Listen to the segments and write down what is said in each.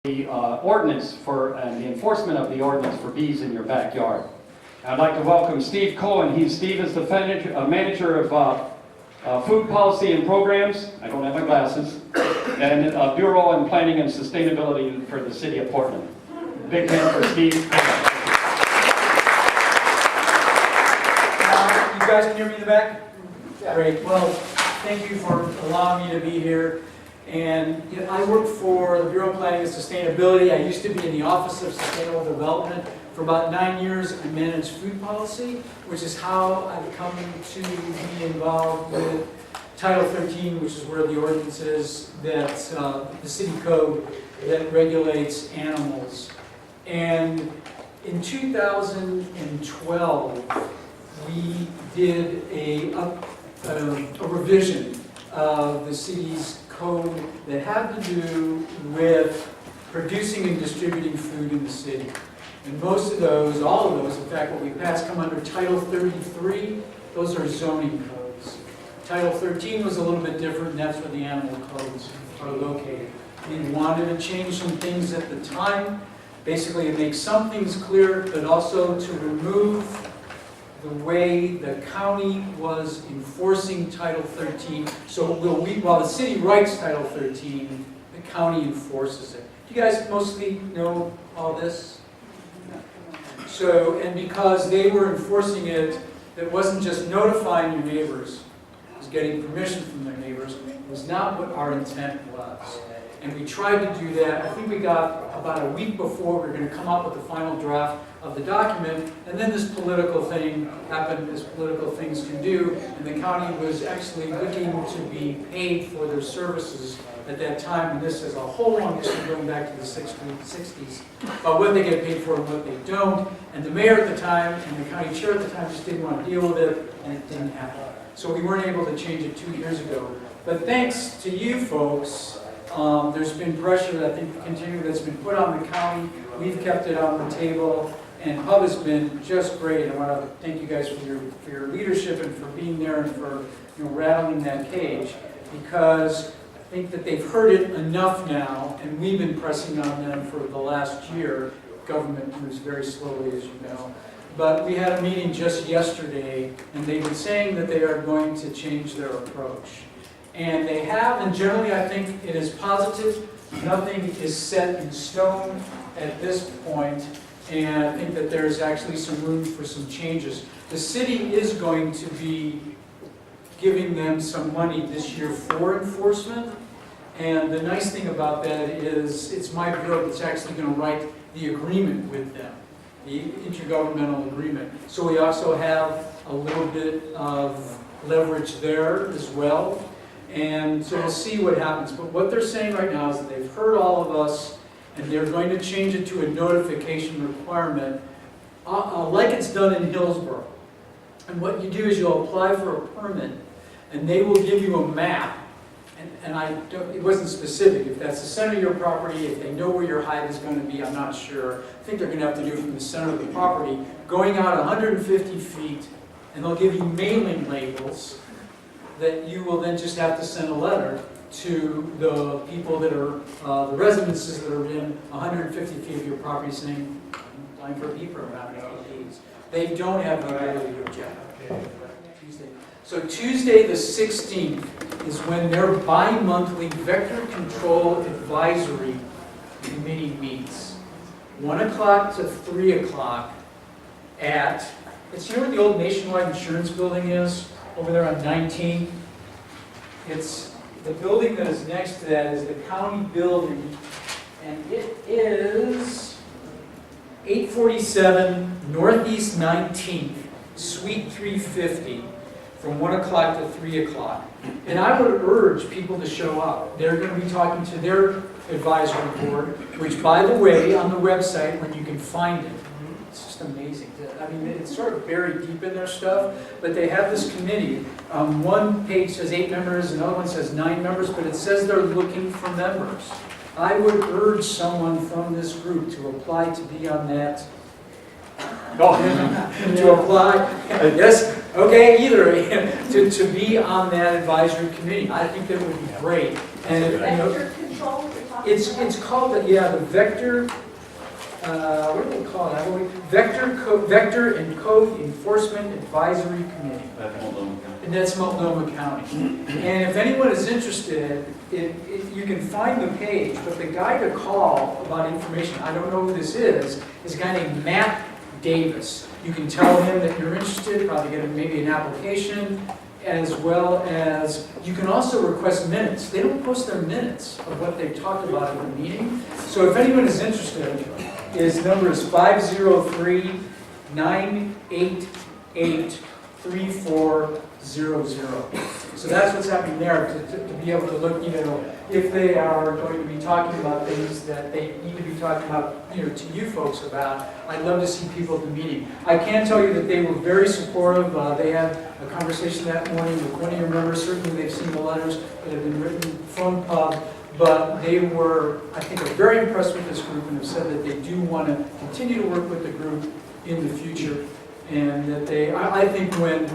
The ordinance for the enforcement of the ordinance for bees in your backyard. I'd like to welcome Steve Cohen. Steve is the manager of food policy and programs. I don't have my glasses. And Bureau on Planning and Sustainability for the City of Portland. Big hand for Steve. You guys can hear me in the back? Yeah. Great. Well, thank you for allowing me to be here. And you know, I work for the Bureau of Planning and Sustainability. I used to be in the Office of Sustainable Development. For about 9 years, I managed food policy, which is how I've come to be involved with Title 13, which is where the ordinance is, that's the city code that regulates animals. And in 2012, we did a revision of the city's code that had to do with producing and distributing food in the city. And most of those, all of those, in fact, what we passed come under Title 33. Those are zoning codes. Title 13 was a little bit different, and that's where the animal codes are located. We wanted to change some things at the time, basically to make some things clear, but also to remove the way the county was enforcing Title 13. So while the city writes Title 13, the county enforces it. Do you guys mostly know all this? So, and because they were enforcing it, it wasn't just notifying your neighbors, it was getting permission from their neighbors. It was not what our intent was. And we tried to do that. I think we got about a week before we were going to come up with the final draft of the document, and then this political thing happened, as political things can do, and the county was actually looking to be paid for their services at that time, and this is a whole long history going back to the 60s, about what they get paid for and what they don't, and the mayor at the time and the county chair at the time just didn't want to deal with it, and it didn't happen. So we weren't able to change it 2 years ago. But thanks to you folks, there's been pressure, I think, that's been put on the county. We've kept it on the table, and Hub has been just great. I want to thank you guys for your leadership and for being there and for rattling that cage, because I think that they've heard it enough now, and we've been pressing on them for the last year. Government moves very slowly, as you know. But we had a meeting just yesterday, and they've been saying that they are going to change their approach. And they have, and generally I think it is positive. Nothing is set in stone at this point, and I think that there's actually some room for some changes. The city is going to be giving them some money this year for enforcement, and the nice thing about that is it's my bureau that's actually going to write the agreement with them, the intergovernmental agreement. So we also have a little bit of leverage there as well. And so we'll see what happens. But what they're saying right now is that they've heard all of us, and they're going to change it to a notification requirement, like it's done in Hillsborough. And what you do is you'll apply for a permit, and they will give you a map. And it wasn't specific. If that's the center of your property, if they know where your hive is going to be, I'm not sure. I think they're going to have to do it from the center of the property, going out 150 feet, and they'll give you mailing labels that you will then just have to send a letter to the people that are, the residences that are in 150 feet of your property saying, I'm applying for a bee permit, I'm going to bees. They don't have the ability to object. So Tuesday the 16th is when their bi-monthly Vector Control Advisory Committee meets. 1 o'clock to 3 o'clock at, it's here where the old Nationwide Insurance Building is, over there on 19th. It's the building that is next to that is the county building, and it is 847 Northeast 19th, Suite 350, from 1 o'clock to 3 o'clock. And I would urge people to show up. They're going to be talking to their advisory board, which, by the way, on the website, when you can find it, it's just amazing. I mean, it's sort of buried deep in their stuff, but they have this committee. One page says 8 members, another one says 9 members, but it says they're looking for members. I would urge someone from this group to apply to be on that. To apply, yes, okay, either, to be on that advisory committee. I think that would be great. And Vector control, It's called, the Vector, what do they call it? Vector and Code Enforcement Advisory Committee. And that's Multnomah County. And if anyone is interested, you can find the page, but the guy to call about information, I don't know who this is a guy named Matt Davis. You can tell him that you're interested, probably get him maybe an application, as well as you can also request minutes. They don't post their minutes of what they've talked about at the meeting. So if anyone is interested, his number is 503-988-3400. So that's what's happening there, to be able to look, if they are going to be talking about things that they need to be talking about, to you folks about. I'd love to see people at the meeting. I can tell you that they were very supportive. They had a conversation that morning with one of your members. Certainly they've seen the letters that have been written from Pub, but they were, I think, very impressed with this group and have said that they do want to continue to work with the group in the future. And that I think when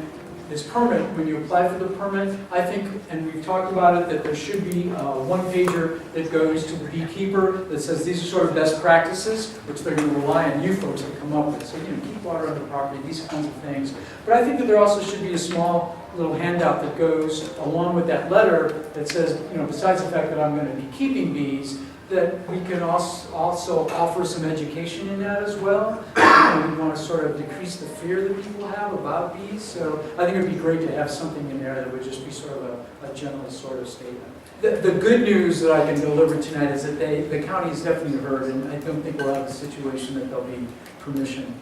this permit, when you apply for the permit, I think, and we've talked about it, that there should be a one-pager that goes to the beekeeper that says these are sort of best practices, which they're going to rely on you folks to come up with. So, keep water on the property, these kinds of things. But I think that there also should be a small little handout that goes along with that letter that says, besides the fact that I'm going to be keeping bees, that we can also offer some education in that as well. We want to sort of decrease the fear that people have about bees. So I think it would be great to have something in there that would just be sort of a general sort of statement. The good news that I can deliver tonight is that the county has definitely heard, and I don't think we'll have a situation that there'll be permission.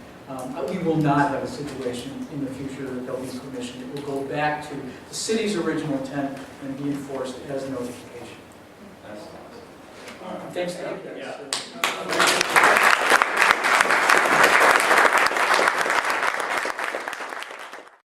We will not have a situation in the future that there'll be permission. It will go back to the city's original intent and be enforced as notification. Thanks, Dave. Yeah.